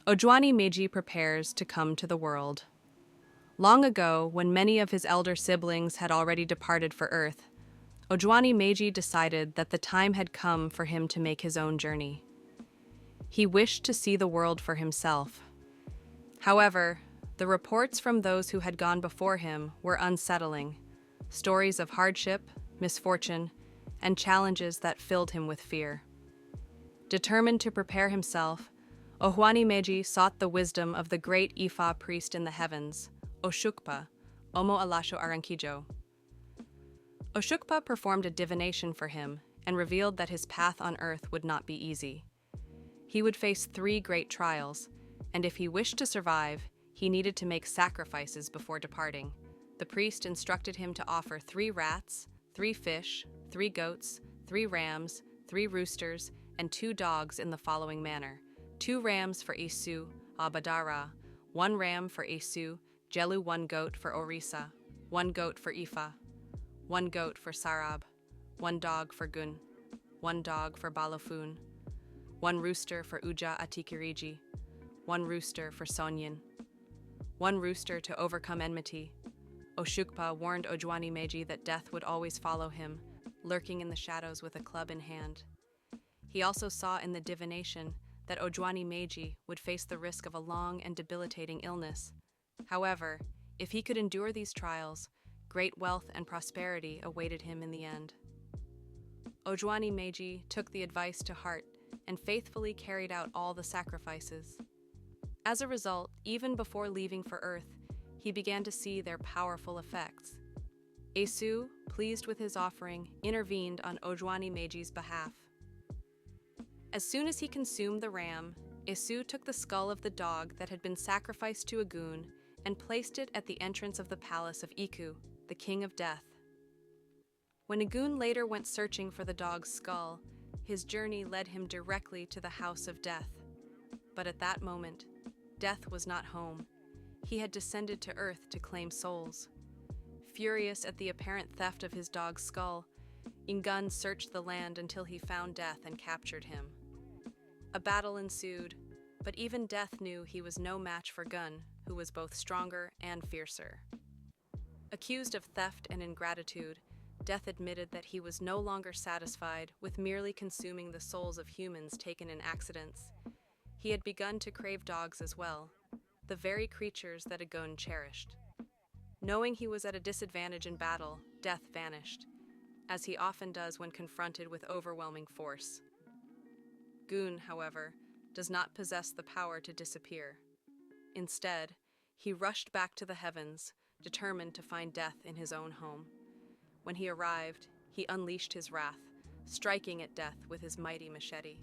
Ojuani Meji prepares to come to the world. Long ago, when many of his elder siblings had already departed for Earth, Ojuani Meji decided that the time had come for him to make his own journey. He wished to see the world for himself. However, the reports from those who had gone before him were unsettling, stories of hardship, misfortune, and challenges that filled him with fear. Determined to prepare himself, Ojuani Meji sought the wisdom of the great Ifa priest in the heavens, Oshukpa, Omo Alasho Arankijo. Oshukpa performed a divination for him and revealed that his path on earth would not be easy. He would face 3 great trials, and if he wished to survive, he needed to make sacrifices before departing. The priest instructed him to offer 3 rats, 3 fish, 3 goats, 3 rams, 3 roosters, and 2 dogs in the following manner: 2 rams for Esu, Abadara, 1 ram for Esu, Jelu, 1 goat for Orisa, 1 goat for Ifa, 1 goat for Sarab, 1 dog for Gun, 1 dog for Balafun, 1 rooster for Uja Atikiriji, 1 rooster for Sonyin, 1 rooster to overcome enmity. Oshukpa warned Ojuani Meji that death would always follow him, lurking in the shadows with a club in hand. He also saw in the divination that Ojuani Meji would face the risk of a long and debilitating illness. However, if he could endure these trials, great wealth and prosperity awaited him in the end. Ojuani Meji took the advice to heart and faithfully carried out all the sacrifices. As a result, even before leaving for Earth, he began to see their powerful effects. Esu, pleased with his offering, intervened on Ojuani Meji's behalf. As soon as he consumed the ram, Esu took the skull of the dog that had been sacrificed to Ogun and placed it at the entrance of the palace of Iku, the king of death. When Ogun later went searching for the dog's skull, his journey led him directly to the house of death. But at that moment, death was not home. He had descended to earth to claim souls. Furious at the apparent theft of his dog's skull, Ogun searched the land until he found death and captured him. A battle ensued, but even death knew he was no match for Gun, who was both stronger and fiercer. Accused of theft and ingratitude, Death admitted that he was no longer satisfied with merely consuming the souls of humans taken in accidents. He had begun to crave dogs as well, the very creatures that Ogun cherished. Knowing he was at a disadvantage in battle, Death vanished, as he often does when confronted with overwhelming force. Gun, however, does not possess the power to disappear. Instead, he rushed back to the heavens, determined to find Death in his own home. When he arrived, he unleashed his wrath, striking at Death with his mighty machete.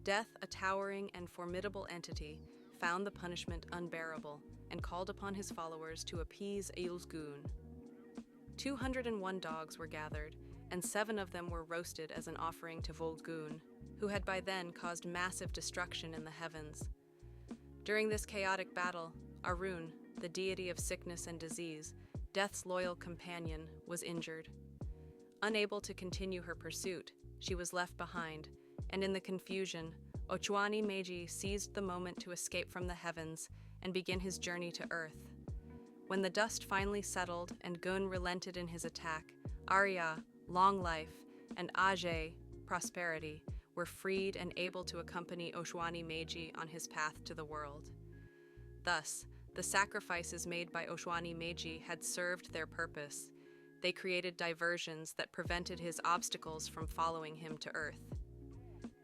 Death, a towering and formidable entity, found the punishment unbearable and called upon his followers to appease Gun. 201 dogs were gathered, and 7 of them were roasted as an offering to Volgun, who had by then caused massive destruction in the heavens. During this chaotic battle, Arun, the deity of sickness and disease, Death's loyal companion, was injured. Unable to continue her pursuit, she was left behind, and in the confusion, Ojuani Meji seized the moment to escape from the heavens and begin his journey to Earth. When the dust finally settled and Gun relented in his attack, Ariyá, long life, and Ajay, prosperity, were freed and able to accompany Ojuani Meji on his path to the world. Thus, the sacrifices made by Ojuani Meji had served their purpose. They created diversions that prevented his obstacles from following him to Earth.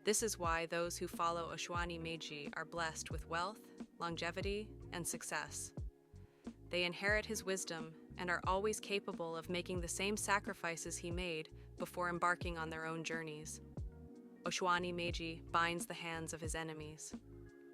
This is why those who follow Ojuani Meji are blessed with wealth, longevity, and success. They inherit his wisdom and are always capable of making the same sacrifices he made before embarking on their own journeys. Ojuani Meji binds the hands of his enemies.